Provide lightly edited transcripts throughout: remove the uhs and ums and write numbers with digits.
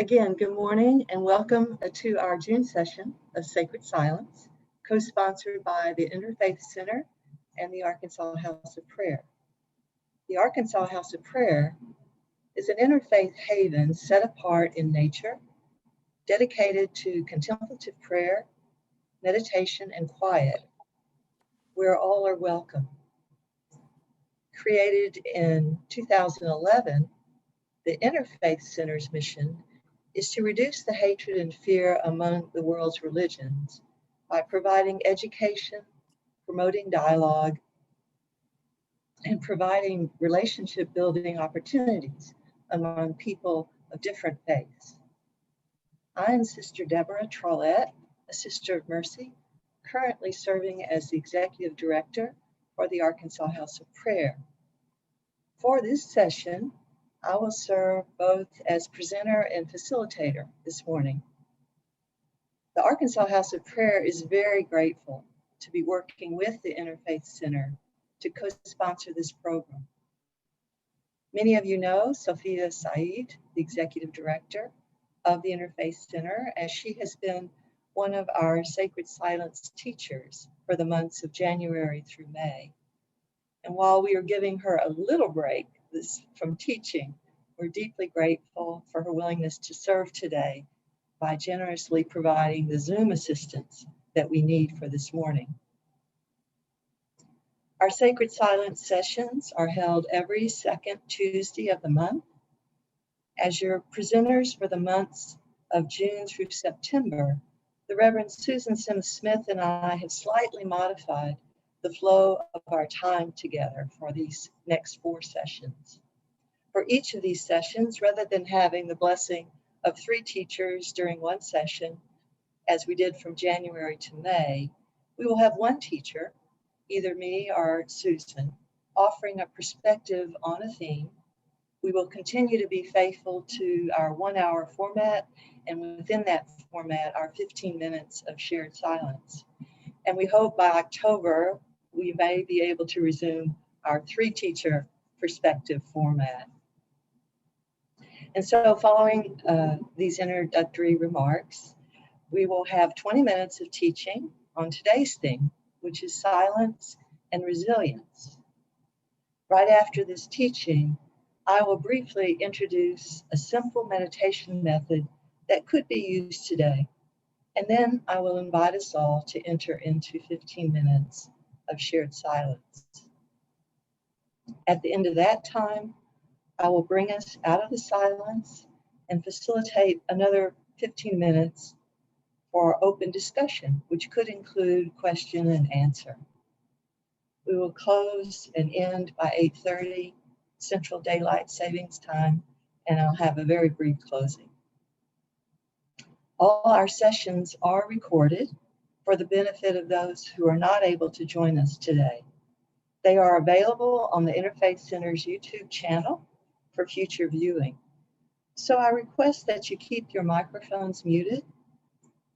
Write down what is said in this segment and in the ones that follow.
Again, good morning and welcome to our June session of Sacred Silence, co-sponsored by the Interfaith Center and the Arkansas House of Prayer. The Arkansas House of Prayer is an interfaith haven set apart in nature, dedicated to contemplative prayer, meditation, and quiet, where all are welcome. Created in 2011, the Interfaith Center's mission is to reduce the hatred and fear among the world's religions by providing education, promoting dialogue, and providing relationship building opportunities among people of different faiths. I am Sister Deborah Troillett, a Sister of Mercy, currently serving as the Executive Director for the Arkansas House of Prayer. For this session, I will serve both as presenter and facilitator this morning. The Arkansas House of Prayer is very grateful to be working with the Interfaith Center to co-sponsor this program. Many of you know Sophia Said, the Executive Director of the Interfaith Center, as she has been one of our Sacred Silence teachers for the months of January through May. And while we are giving her a little break from teaching, we're deeply grateful for her willingness to serve today by generously providing the Zoom assistance that we need for this morning. Our Sacred Silence sessions are held every second Tuesday of the month. As your presenters for the months of June through September, the Reverend Susan Sims Smith and I have slightly modified the flow of our time together for these next 4 sessions. For each of these sessions, rather than having the blessing of 3 teachers during one session, as we did from January to May, we will have one teacher, either me or Susan, offering a perspective on a theme. We will continue to be faithful to our 1-hour format, and within that format, our 15 minutes of shared silence. And we hope by October, we may be able to resume our 3-teacher perspective format. And so following these introductory remarks, we will have 20 minutes of teaching on today's theme, which is silence and resilience. Right after this teaching, I will briefly introduce a simple meditation method that could be used today. And then I will invite us all to enter into 15 minutes of shared silence. At the end of that time, I will bring us out of the silence and facilitate another 15 minutes for open discussion, which could include question and answer. We will close and end by 8:30 Central Daylight Savings Time, and I'll have a very brief closing. All our sessions are recorded for the benefit of those who are not able to join us today. They are available on the Interfaith Center's YouTube channel for future viewing. So I request that you keep your microphones muted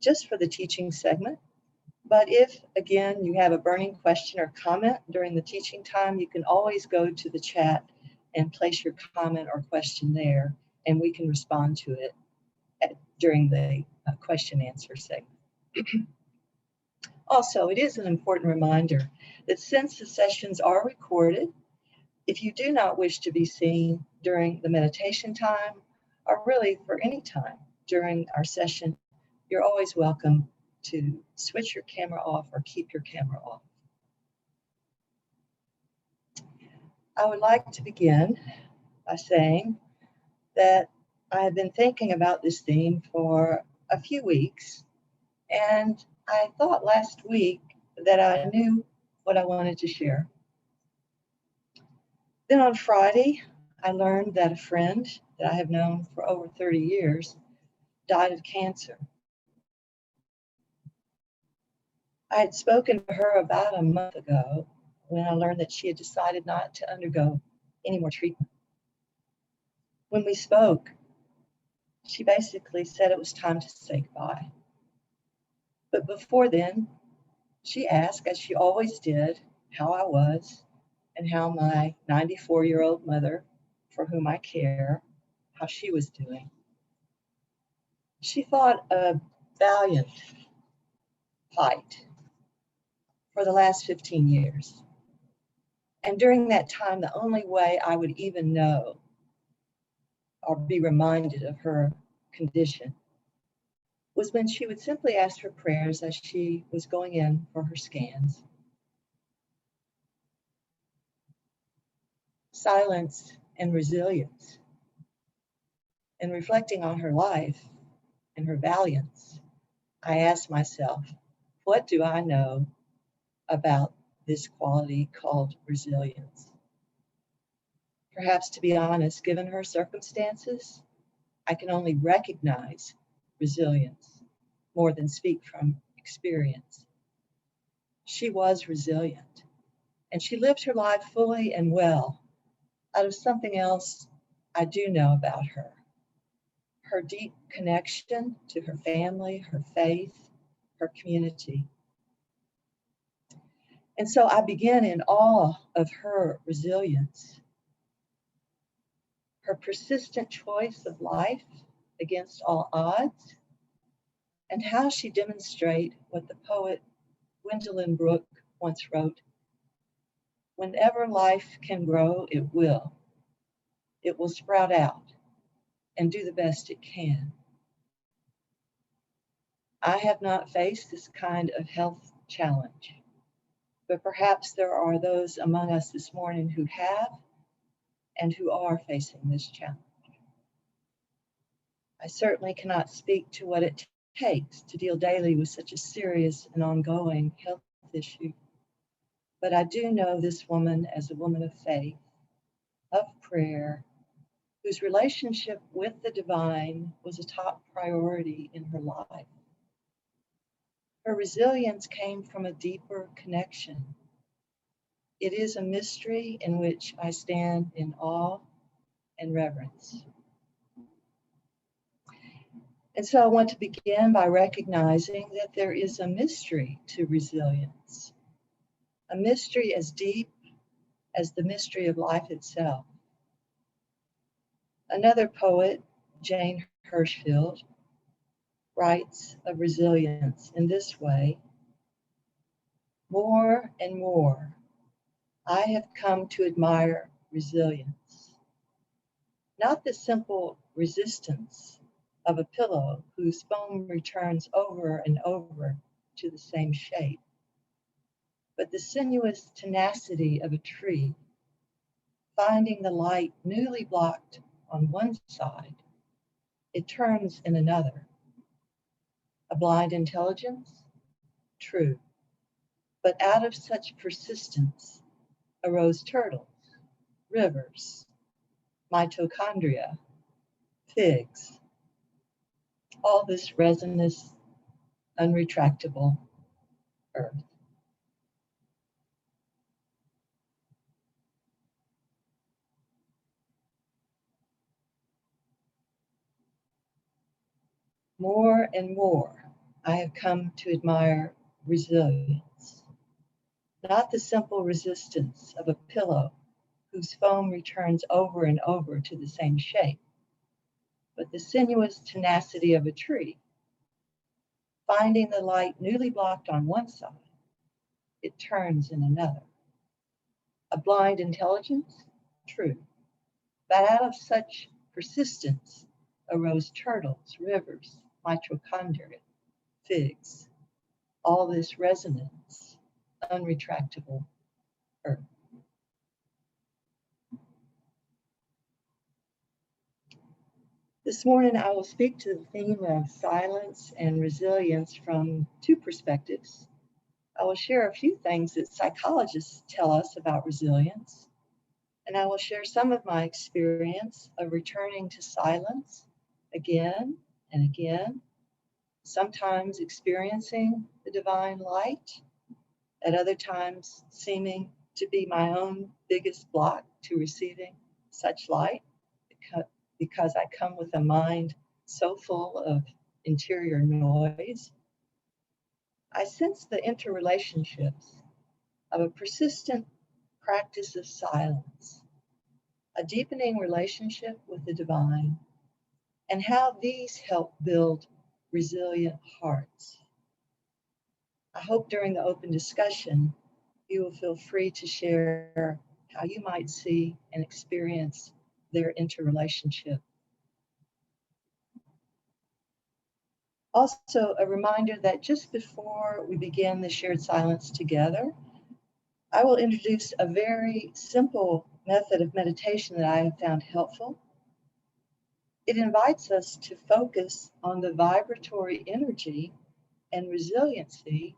just for the teaching segment. But if, again, you have a burning question or comment during the teaching time, you can always go to the chat and place your comment or question there, and we can respond to it during the question answer segment. Also, it is an important reminder that since the sessions are recorded, if you do not wish to be seen during the meditation time, or really for any time during our session, you're always welcome to switch your camera off or keep your camera off. I would like to begin by saying that I have been thinking about this theme for a few weeks, and I thought last week that I knew what I wanted to share. Then on Friday, I learned that a friend that I have known for over 30 years died of cancer. I had spoken to her about a month ago when I learned that she had decided not to undergo any more treatment. When we spoke, she basically said it was time to say goodbye. But before then, she asked, as she always did, how I was and how my 94-year-old mother, for whom I care, how she was doing. She fought a valiant fight for the last 15 years. And during that time, the only way I would even know or be reminded of her condition was when she would simply ask for prayers as she was going in for her scans. Silence and resilience. In reflecting on her life and her valiance, I asked myself, what do I know about this quality called resilience? Perhaps, to be honest, given her circumstances, I can only recognize resilience more than speak from experience. She was resilient, and she lived her life fully and well out of something else I do know about her. Her deep connection to her family, her faith, her community. And so I begin in awe of her resilience, her persistent choice of life against all odds, and how she demonstrates what the poet Gwendolyn Brooke once wrote, whenever life can grow, it will. It will sprout out and do the best it can. I have not faced this kind of health challenge, but perhaps there are those among us this morning who have and who are facing this challenge. I certainly cannot speak to what it takes to deal daily with such a serious and ongoing health issue, but I do know this woman as a woman of faith, of prayer, whose relationship with the divine was a top priority in her life. Her resilience came from a deeper connection. It is a mystery in which I stand in awe and reverence. And so I want to begin by recognizing that there is a mystery to resilience, a mystery as deep as the mystery of life itself. Another poet, Jane Hirshfield, writes of resilience in this way: more and more, I have come to admire resilience, not the simple resistance of a pillow whose foam returns over and over to the same shape, but the sinuous tenacity of a tree, finding the light newly blocked on one side, it turns in another. A blind intelligence? True. But out of such persistence arose turtles, rivers, mitochondria, figs, all this resinous, unretractable earth. More and more, I have come to admire resilience, not the simple resistance of a pillow whose foam returns over and over to the same shape, but the sinuous tenacity of a tree, finding the light newly blocked on one side, it turns in another. A blind intelligence? True. But out of such persistence arose turtles, rivers, mitochondria, figs, all this resonance, unretractable earth. This morning, I will speak to the theme of silence and resilience from two perspectives. I will share a few things that psychologists tell us about resilience, and I will share some of my experience of returning to silence again and again, sometimes experiencing the divine light, at other times seeming to be my own biggest block to receiving such light, because I come with a mind so full of interior noise. I sense the interrelationships of a persistent practice of silence, a deepening relationship with the divine, and how these help build resilient hearts. I hope during the open discussion, you will feel free to share how you might see and experience their interrelationship. Also, a reminder that just before we begin the shared silence together, I will introduce a very simple method of meditation that I have found helpful. It invites us to focus on the vibratory energy and resiliency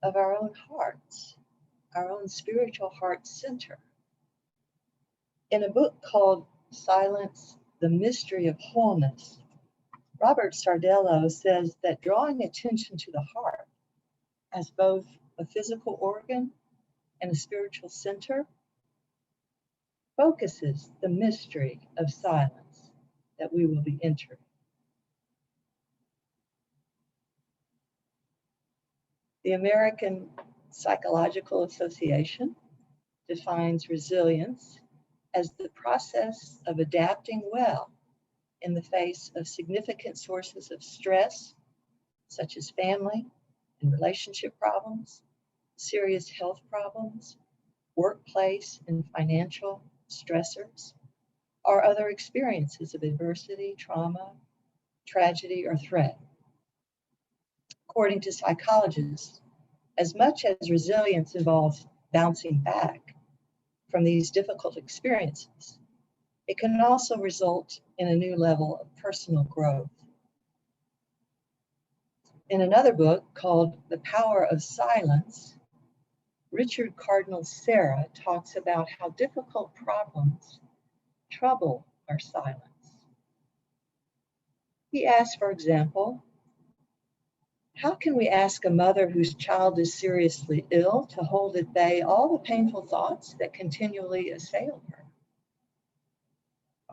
of our own hearts, our own spiritual heart center. In a book called Silence, the Mystery of Wholeness, Robert Sardello says that drawing attention to the heart as both a physical organ and a spiritual center focuses the mystery of silence that we will be entering. The American Psychological Association defines resilience as the process of adapting well in the face of significant sources of stress, such as family and relationship problems, serious health problems, workplace and financial stressors, or other experiences of adversity, trauma, tragedy, or threat. According to psychologists, as much as resilience involves bouncing back from these difficult experiences, it can also result in a new level of personal growth. In another book called The Power of Silence, Richard Cardinal Sarah talks about how difficult problems trouble our silence. He asks, for example, how can we ask a mother whose child is seriously ill to hold at bay all the painful thoughts that continually assail her?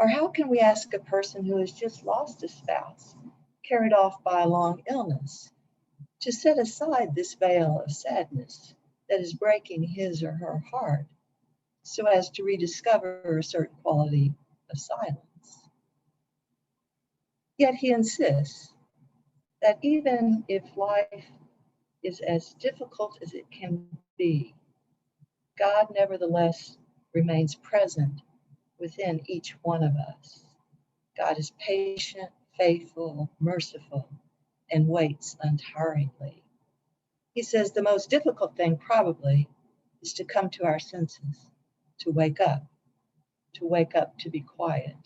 Or how can we ask a person who has just lost a spouse, carried off by a long illness, to set aside this veil of sadness that is breaking his or her heart so as to rediscover a certain quality of silence? Yet he insists that even if life is as difficult as it can be, God nevertheless remains present within each one of us. God is patient, faithful, merciful, and waits untiringly. He says the most difficult thing probably is to come to our senses, to wake up to be quiet,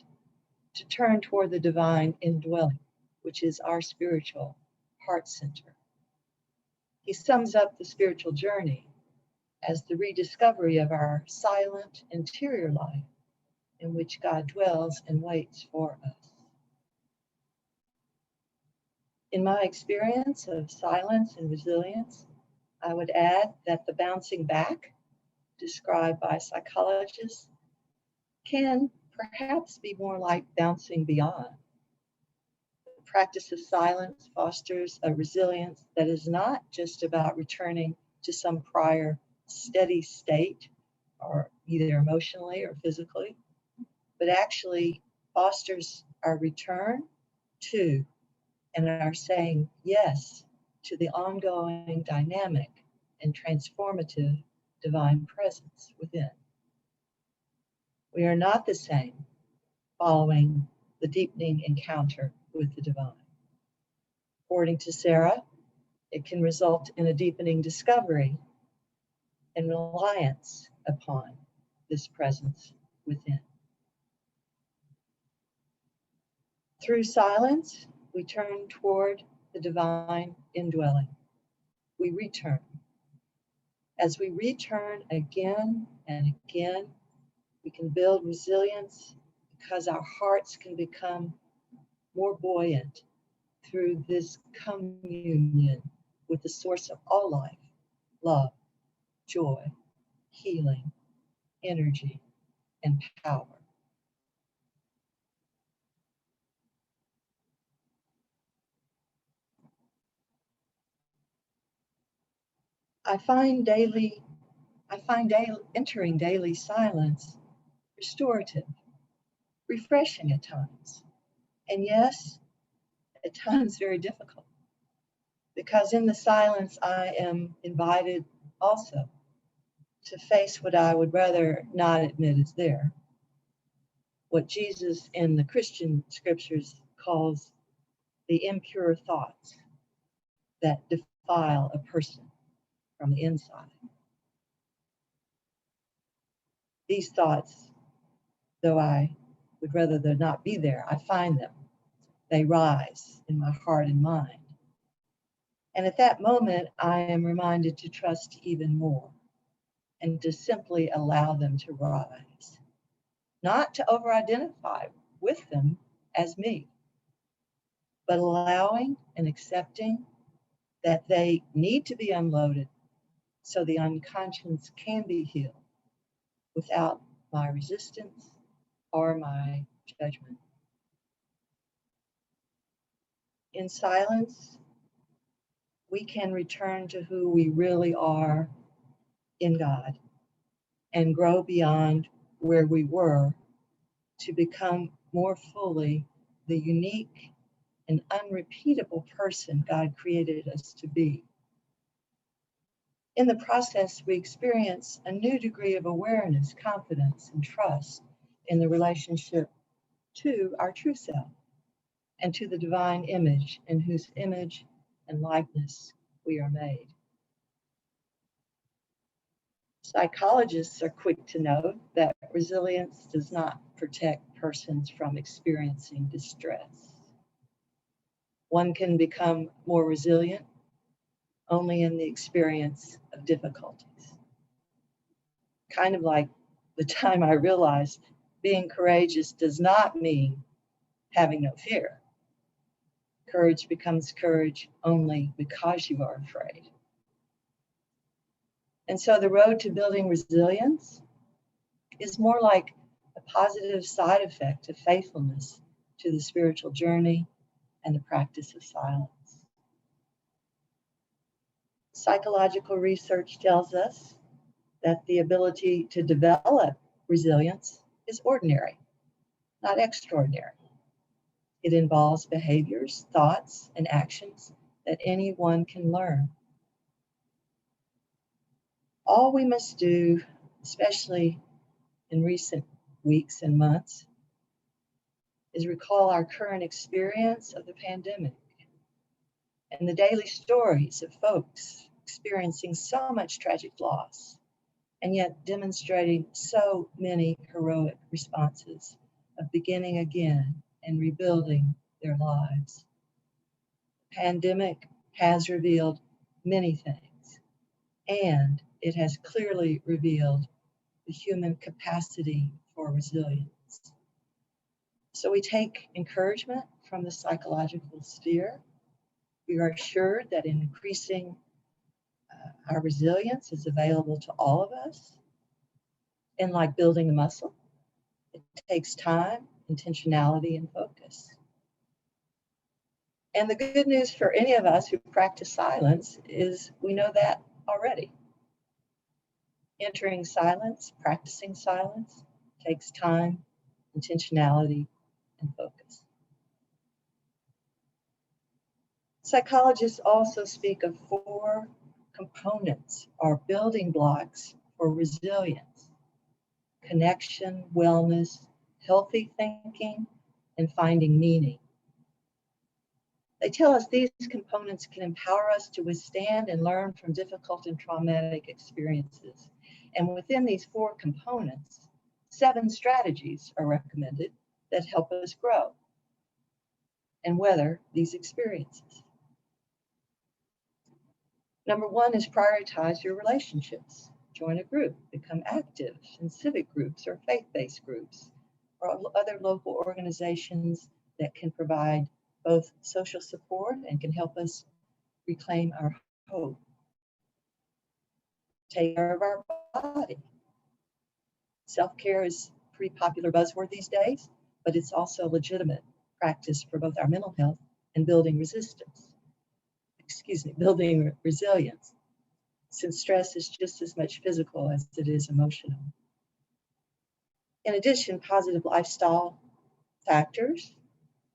to turn toward the divine indwelling, which is our spiritual heart center. He sums up the spiritual journey as the rediscovery of our silent interior life in which God dwells and waits for us. In my experience of silence and resilience, I would add that the bouncing back described by psychologists can perhaps be more like bouncing beyond. The practice of silence fosters a resilience that is not just about returning to some prior steady state, or either emotionally or physically, but actually fosters our return to and our saying yes to the ongoing dynamic and transformative divine presence within. We are not the same following the deepening encounter with the divine. According to Sarah, it can result in a deepening discovery and reliance upon this presence within. Through silence, we turn toward the divine indwelling. We return. As we return again and again, we can build resilience because our hearts can become more buoyant through this communion with the source of all life, love, joy, healing, energy, and power. I find entering daily silence restorative, refreshing at times. And yes, at times very difficult, because in the silence I am invited also to face what I would rather not admit is there, what Jesus in the Christian scriptures calls the impure thoughts that defile a person from the inside. These thoughts, though I would rather they not be there, I find them. They rise in my heart and mind. And at that moment, I am reminded to trust even more and to simply allow them to rise, not to over-identify with them as me, but allowing and accepting that they need to be unloaded so the unconscious can be healed without my resistance or my judgment. In silence, we can return to who we really are in God and grow beyond where we were to become more fully the unique and unrepeatable person God created us to be. In the process, we experience a new degree of awareness, confidence, and trust in the relationship to our true self and to the divine image in whose image and likeness we are made. Psychologists are quick to note that resilience does not protect persons from experiencing distress. One can become more resilient only in the experience of difficulties. Kind of like the time I realized being courageous does not mean having no fear. Courage becomes courage only because you are afraid. And so the road to building resilience is more like a positive side effect of faithfulness to the spiritual journey and the practice of silence. Psychological research tells us that the ability to develop resilience is ordinary, not extraordinary. It involves behaviors, thoughts, and actions that anyone can learn. All we must do, especially in recent weeks and months, is recall our current experience of the pandemic and the daily stories of folks experiencing so much tragic loss and yet demonstrating so many heroic responses of beginning again and rebuilding their lives. The pandemic has revealed many things, and it has clearly revealed the human capacity for resilience. So we take encouragement from the psychological sphere. We are assured that increasing our resilience is available to all of us. And like building a muscle, it takes time, intentionality, and focus. And the good news for any of us who practice silence is we know that already. Entering silence, practicing silence, takes time, intentionality, and focus. Psychologists also speak of 4 components or building blocks for resilience: connection, wellness, healthy thinking, and finding meaning. They tell us these components can empower us to withstand and learn from difficult and traumatic experiences. And within these 4 components, 7 strategies are recommended that help us grow and weather these experiences. Number 1 is prioritize your relationships. Join a group, become active in civic groups or faith-based groups or other local organizations that can provide both social support and can help us reclaim our hope. Take care of our body. Self-care is a pretty popular buzzword these days, but it's also a legitimate practice for both our mental health and building resilience, since stress is just as much physical as it is emotional. In addition, positive lifestyle factors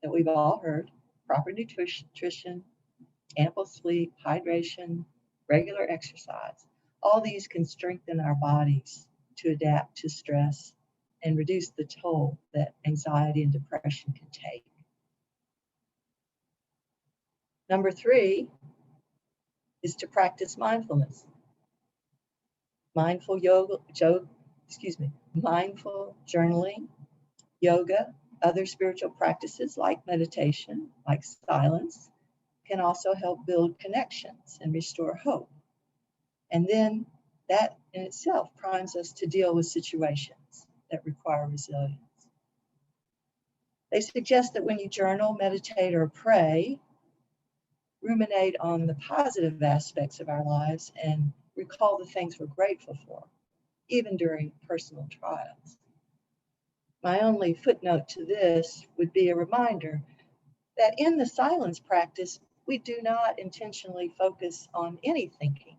that we've all heard: proper nutrition, ample sleep, hydration, regular exercise. All these can strengthen our bodies to adapt to stress and reduce the toll that anxiety and depression can take. Number 3 is to practice mindfulness. Mindful mindful journaling, yoga, other spiritual practices like meditation, like silence, can also help build connections and restore hope. And then that in itself primes us to deal with situations that require resilience. They suggest that when you journal, meditate, or pray, ruminate on the positive aspects of our lives and recall the things we're grateful for, even during personal trials. My only footnote to this would be a reminder that in the silence practice, we do not intentionally focus on any thinking,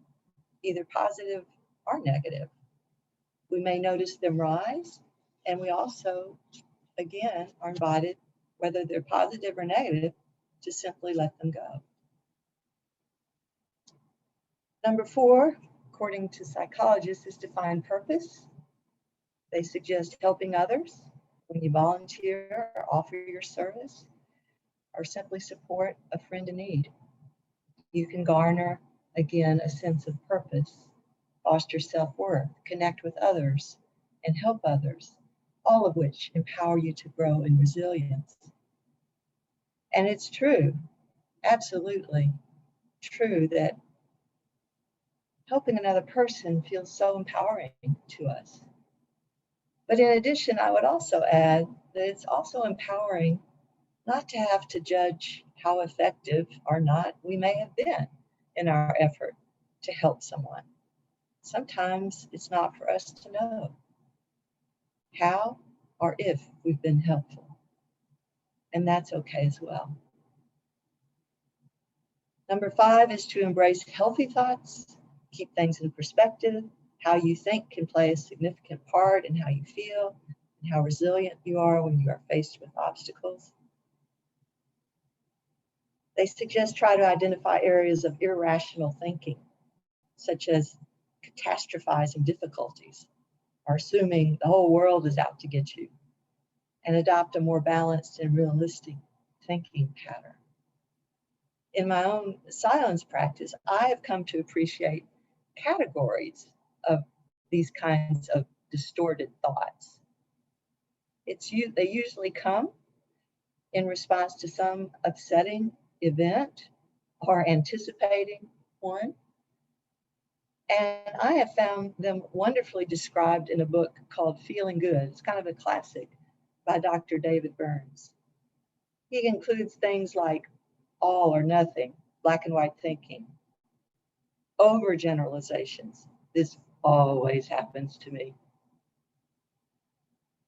either positive or negative. We may notice them rise, and we also, again, are invited, whether they're positive or negative, to simply let them go. Number 4, according to psychologists, is to find purpose. They suggest helping others when you volunteer or offer your service, or simply support a friend in need. You can garner, again, a sense of purpose, foster self-worth, connect with others, and help others, all of which empower you to grow in resilience. And it's true, absolutely true, that helping another person feels so empowering to us. But in addition, I would also add that it's also empowering not to have to judge how effective or not we may have been in our effort to help someone. Sometimes it's not for us to know how or if we've been helpful, and that's okay as well. Number 5 is to embrace healthy thoughts, keep things in perspective. How you think can play a significant part in how you feel and how resilient you are when you are faced with obstacles. They suggest try to identify areas of irrational thinking, such as catastrophizing difficulties or assuming the whole world is out to get you, and adopt a more balanced and realistic thinking pattern. In my own silence practice, I have come to appreciate categories of these kinds of distorted thoughts. They usually come in response to some upsetting event or anticipating one. And I have found them wonderfully described in a book called Feeling Good. It's kind of a classic by Dr. David Burns. He includes things like all or nothing, black and white thinking, overgeneralizations. This always happens to me.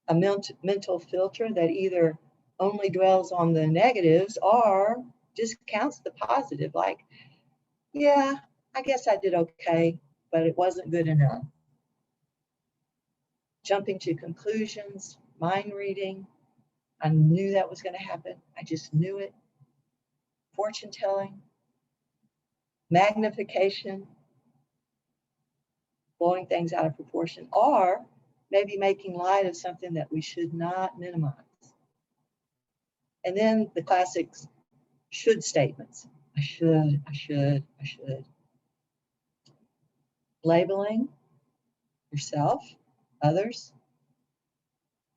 A mental filter that either only dwells on the negatives or discounts the positive, like, yeah, I guess I did okay, but it wasn't good enough. Jumping to conclusions, mind reading, I knew that was going to happen, I just knew it. Fortune telling, magnification, blowing things out of proportion, or maybe making light of something that we should not minimize. And then the classics should statements. I should. Labeling yourself, others,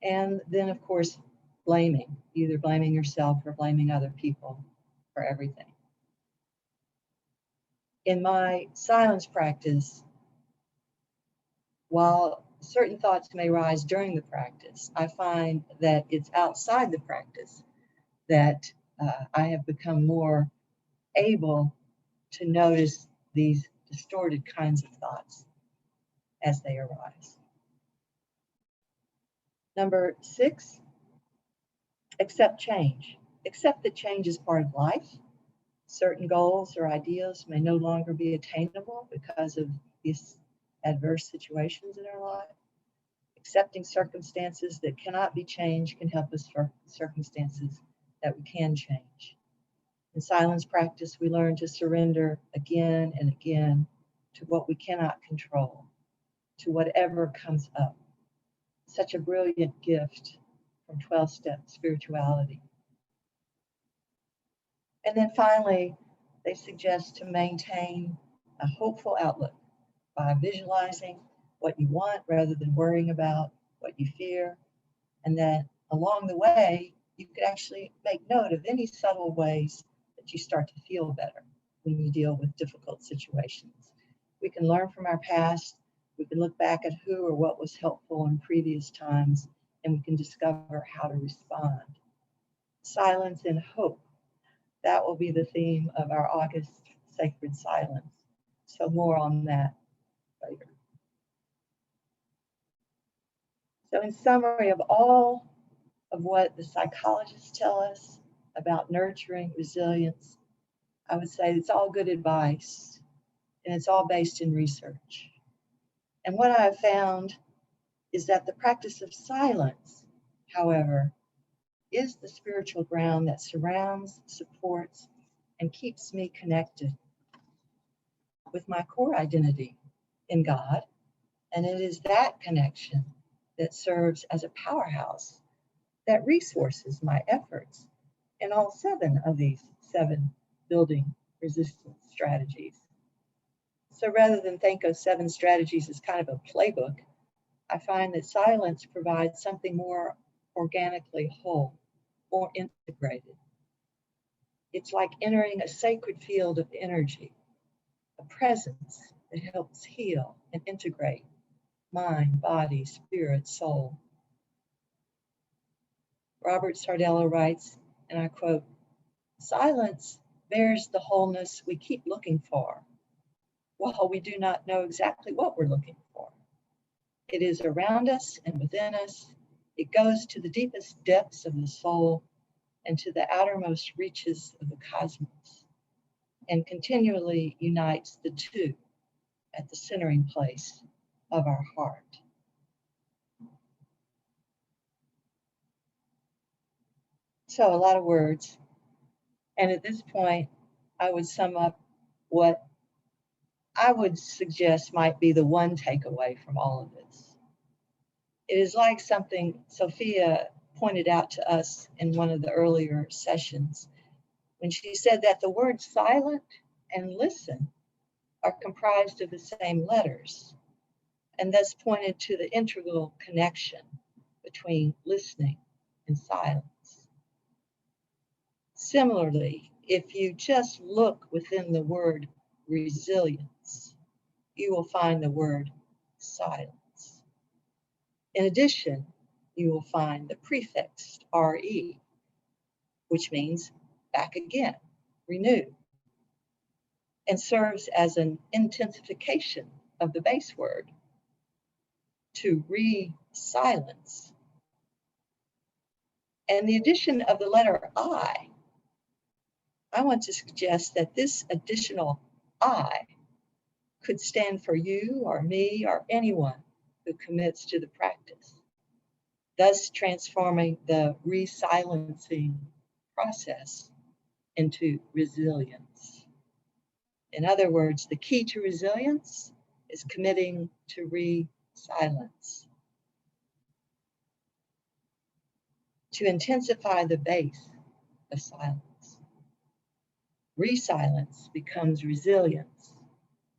and then, of course, blaming, either blaming yourself or blaming other people for everything. In my silence practice, while certain thoughts may rise during the practice, I find that it's outside the practice that I have become more able to notice these distorted kinds of thoughts as they arise. Number 6, accept change. Accept that change is part of life. Certain goals or ideas may no longer be attainable because of these adverse situations in our life. Accepting circumstances that cannot be changed can help us for circumstances that we can change. In silence practice, we learn to surrender again and again to what we cannot control, to whatever comes up. Such a brilliant gift from 12-step spirituality. And then finally, they suggest to maintain a hopeful outlook by visualizing what you want rather than worrying about what you fear, and that along the way, you could actually make note of any subtle ways that you start to feel better when you deal with difficult situations. We can learn from our past, we can look back at who or what was helpful in previous times, and we can discover how to respond. Silence and hope. That will be the theme of our August Sacred Silence. So more on that later. So in summary of all of what the psychologists tell us about nurturing resilience, I would say it's all good advice, and it's all based in research. And what I have found is that the practice of silence, however, is the spiritual ground that surrounds, supports, and keeps me connected with my core identity in God. And it is that connection that serves as a powerhouse that resources my efforts in all 7 of these 7 building resistance strategies. So rather than think of 7 strategies as kind of a playbook, I find that silence provides something more organically whole, more integrated. It's like entering a sacred field of energy, a presence that helps heal and integrate mind, body, spirit, soul. Robert Sardello writes, and I quote, "Silence bears the wholeness we keep looking for, while we do not know exactly what we're looking for. It is around us and within us. It goes to the deepest depths of the soul and to the outermost reaches of the cosmos, and continually unites the two at the centering place of our heart." So a lot of words. And at this point, I would sum up what I would suggest might be the one takeaway from all of this. It is like something Sophia pointed out to us in one of the earlier sessions when she said that the words silent and listen are comprised of the same letters, and thus pointed to the integral connection between listening and silence. Similarly, if you just look within the word resilience, you will find the word silence. In addition, you will find the prefix RE, which means back again, renew, and serves as an intensification of the base word, to re-silence. And the addition of the letter I want to suggest that this additional I could stand for you or me or anyone who commits to the practice, thus transforming the re-silencing process into resilience. In other words, the key to resilience is committing to re-silence, to intensify the base of silence. Re-silence becomes resilience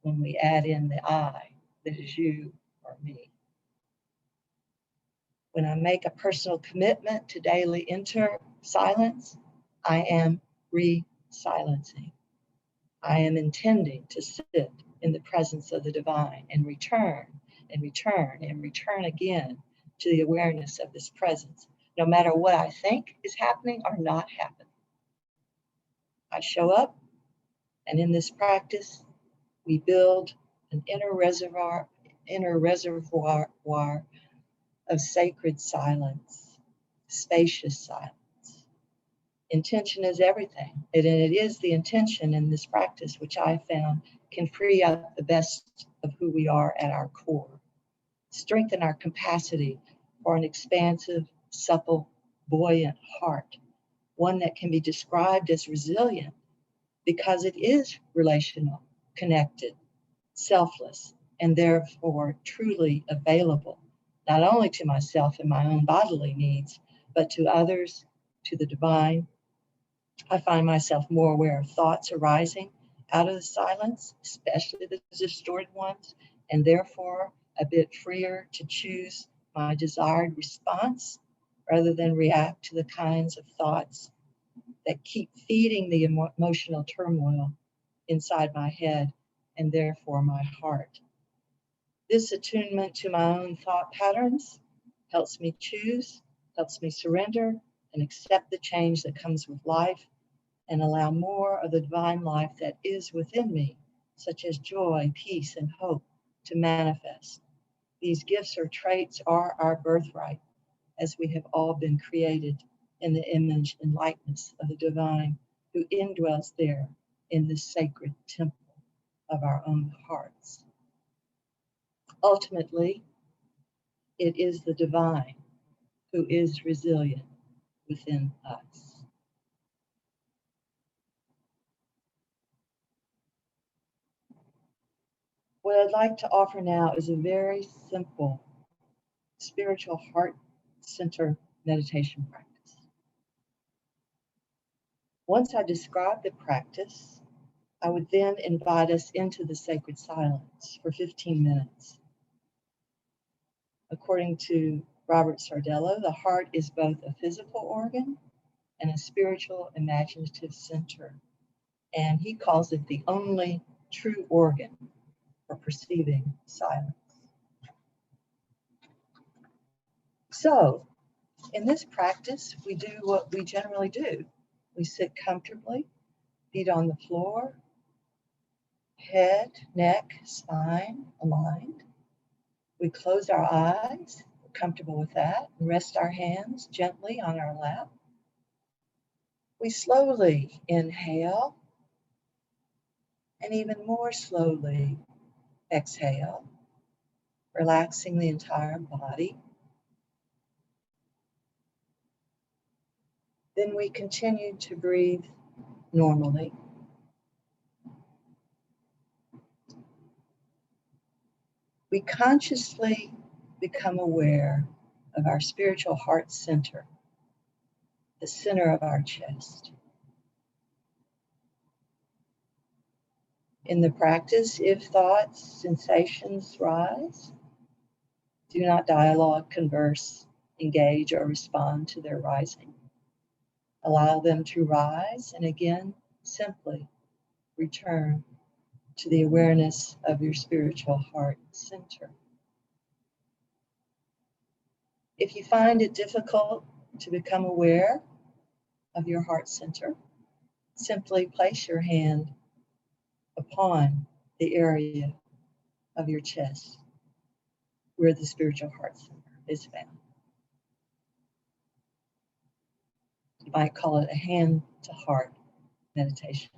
when we add in the I, that is you or me. When I make a personal commitment to daily enter silence, I am re-silencing. I am intending to sit in the presence of the divine and return and return and return again to the awareness of this presence, no matter what I think is happening or not happening. I show up, and in this practice, we build an inner reservoir of sacred silence, spacious silence. Intention is everything, and it is the intention in this practice which I found can free up the best of who we are at our core, strengthen our capacity for an expansive, supple, buoyant heart one that can be described as resilient because it is relational, connected, selfless, and therefore truly available, not only to myself and my own bodily needs, but to others, to the divine. I find myself more aware of thoughts arising out of the silence, especially the distorted ones, and therefore a bit freer to choose my desired response rather than react to the kinds of thoughts that keep feeding the emotional turmoil inside my head and therefore my heart. This attunement to my own thought patterns helps me choose, helps me surrender and accept the change that comes with life and allow more of the divine life that is within me, such as joy, peace, and hope, to manifest. These gifts or traits are our birthright, as we have all been created in the image and likeness of the divine who indwells there in this sacred temple of our own hearts. Ultimately, it is the divine who is resilient within us. What I'd like to offer now is a very simple spiritual heart center meditation practice. Once I describe the practice, I would then invite us into the sacred silence for 15 minutes. According to Robert Sardello, the heart is both a physical organ and a spiritual imaginative center, and he calls it the only true organ for perceiving silence. So, in this practice, we do what we generally do. We sit comfortably, feet on the floor, head, neck, spine aligned. We close our eyes, we're comfortable with that, and rest our hands gently on our lap. We slowly inhale, and even more slowly exhale, relaxing the entire body. Then we continue to breathe normally. We consciously become aware of our spiritual heart center, the center of our chest. In the practice, if thoughts, sensations rise, do not dialogue, converse, engage, or respond to their rising. Allow them to rise and again simply return to the awareness of your spiritual heart center. If you find it difficult to become aware of your heart center, simply place your hand upon the area of your chest where the spiritual heart center is found. You might call it a hand to heart meditation.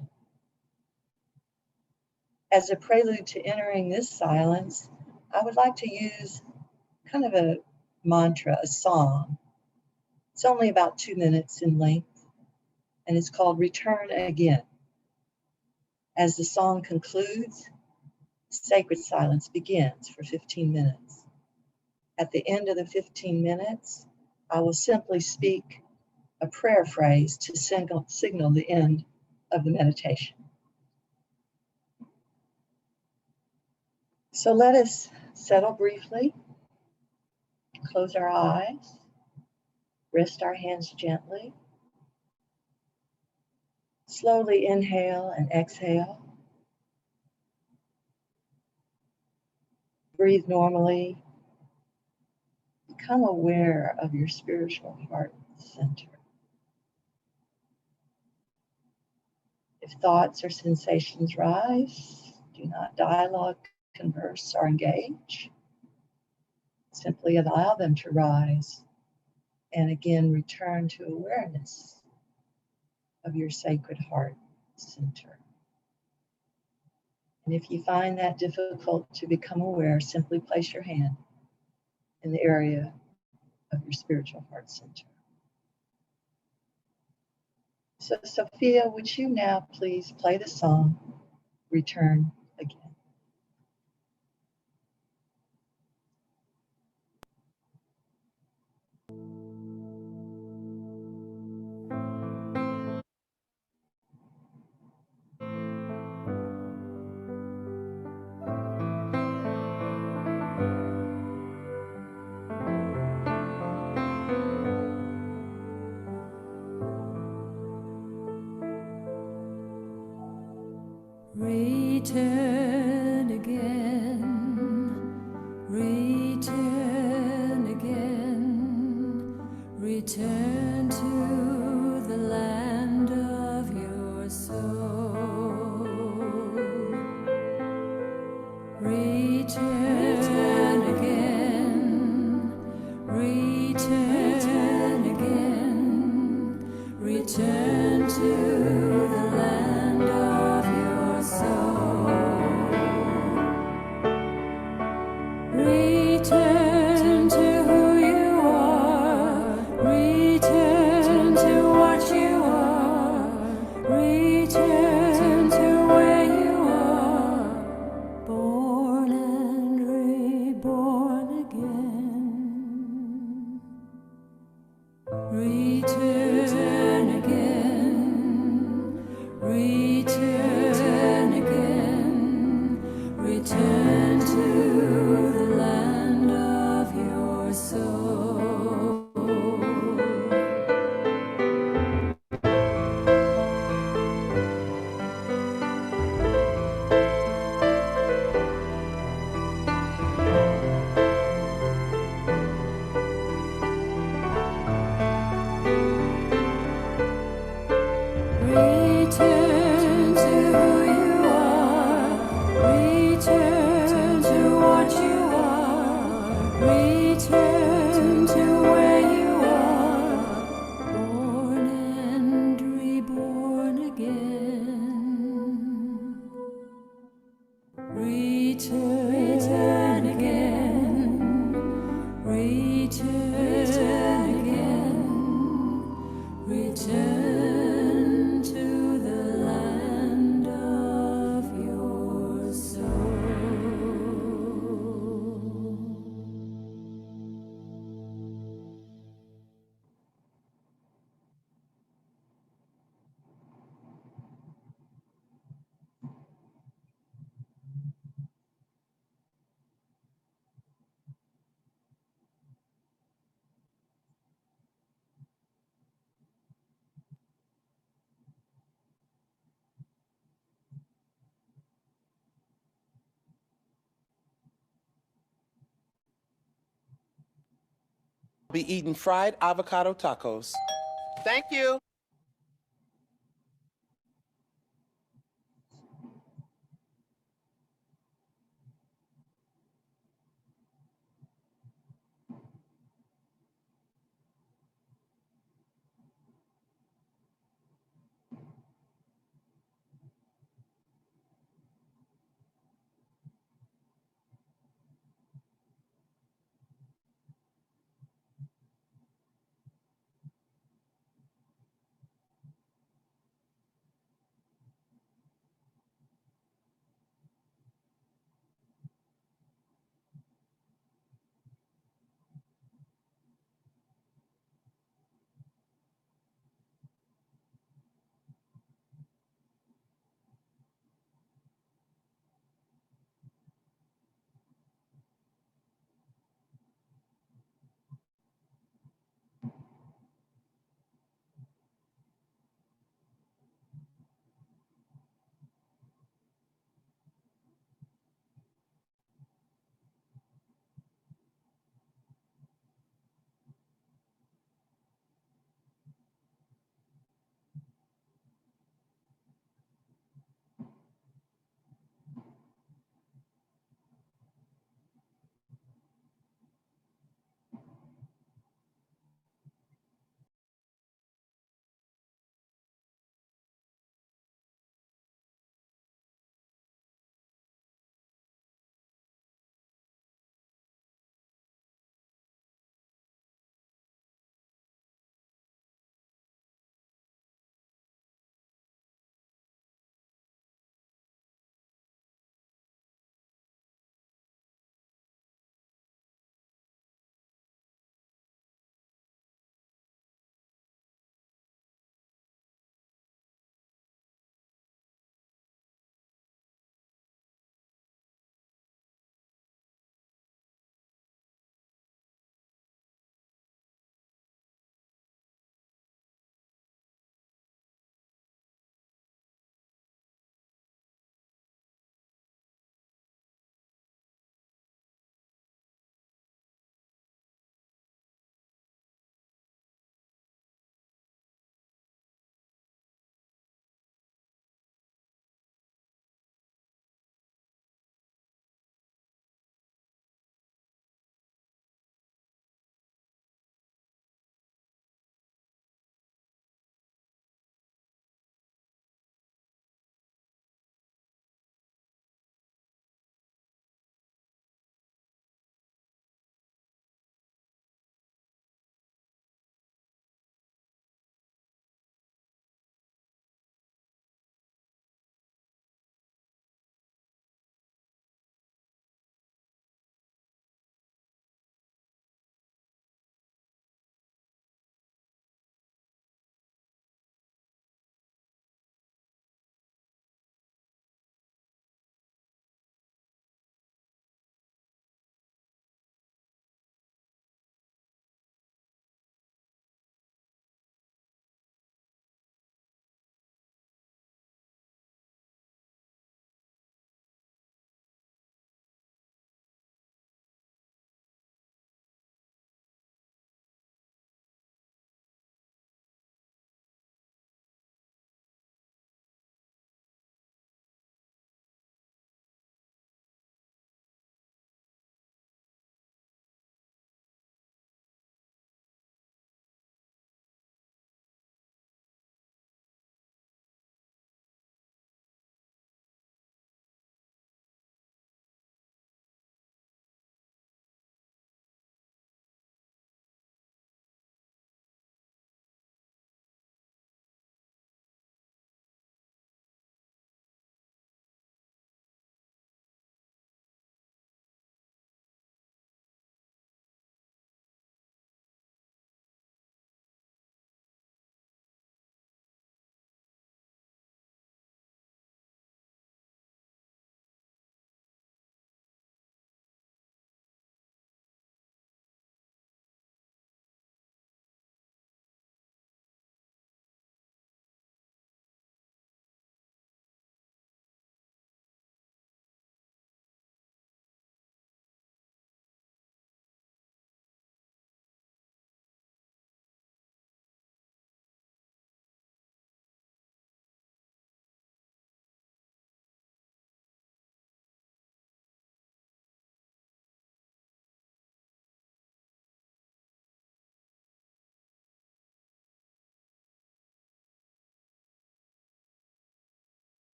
As a prelude to entering this silence, I would like to use kind of a mantra, a song. It's only about 2 minutes in length, and it's called Return Again. As the song concludes, sacred silence begins for 15 minutes. At the end of the 15 minutes, I will simply speak a prayer phrase to signal the end of the meditation. So let us settle briefly, close our eyes, rest our hands gently, slowly inhale and exhale. Breathe normally. Become aware of your spiritual heart center. If thoughts or sensations rise, do not dialogue, converse, or engage. Simply allow them to rise and again return to awareness of your sacred heart center. And if you find that difficult to become aware, simply place your hand in the area of your spiritual heart center. So Sophia, would you now please play the song, Return Again? Return again, return again, return to the land of your soul. Return again, return again, return to the land of your soul. Return to who you are, return to what you are, return to where you are, born and reborn again. Return again, return again, return to the land of your soul. Return to who you are, return to what you are, return to where you are, born and reborn again. Return again, return again, return to the land of your soul. Be eating fried avocado tacos. Thank you.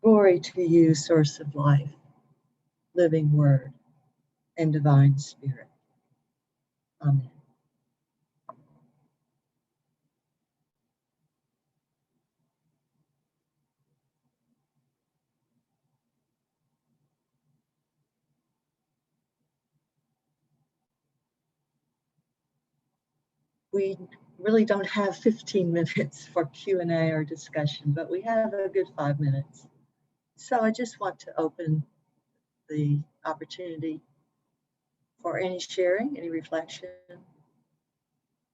Glory to you, source of life, living word, and divine spirit. Amen. We really don't have 15 minutes for Q&A or discussion, but we have a good 5 minutes. So I just want to open the opportunity for any sharing, any reflection,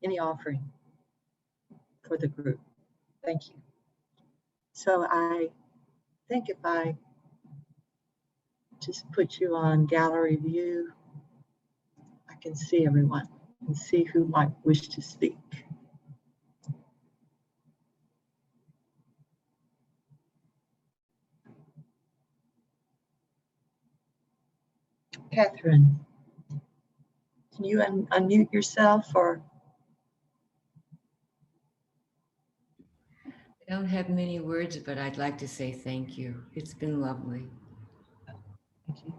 any offering for the group. Thank you. So I think if I just put you on gallery view, I can see everyone and see who might wish to speak. Catherine, can you unmute yourself or? I don't have many words, but I'd like to say thank you. It's been lovely. Thank you.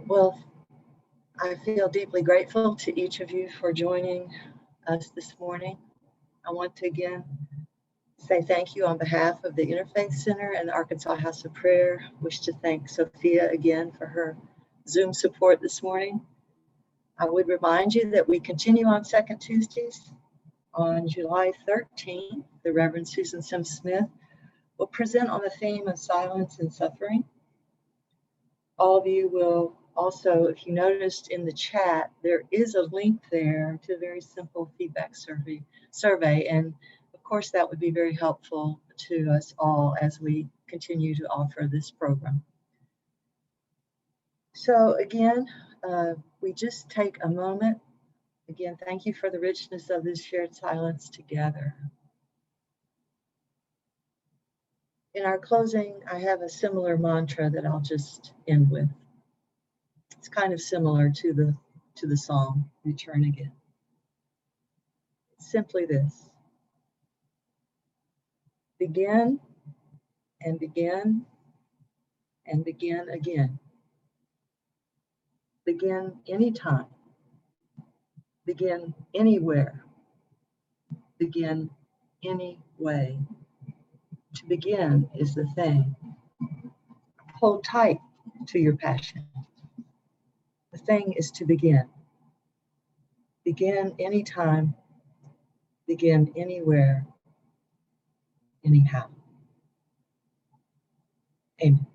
Well, I feel deeply grateful to each of you for joining us this morning. I want to again say thank you on behalf of the Interfaith Center and the Arkansas House of Prayer. Wish to thank Sophia again for her Zoom support this morning. I would remind you that we continue on second Tuesdays. On July 13th, the Reverend Susan Sims Smith will present on the theme of silence and suffering. All of you will also, if you noticed in the chat, there is a link there to a very simple feedback survey. And of course, that would be very helpful to us all as we continue to offer this program. So again, we just take a moment. Again, thank you for the richness of this shared silence together. In our closing, I have a similar mantra that I'll just end with. It's kind of similar to the song, Return Again. It's simply this: begin and begin and begin again. Begin anytime. Begin anywhere. Begin any way. To begin is the thing. Hold tight to your passion. The thing is to begin. Begin anytime. Begin anywhere. Anyhow. Amen.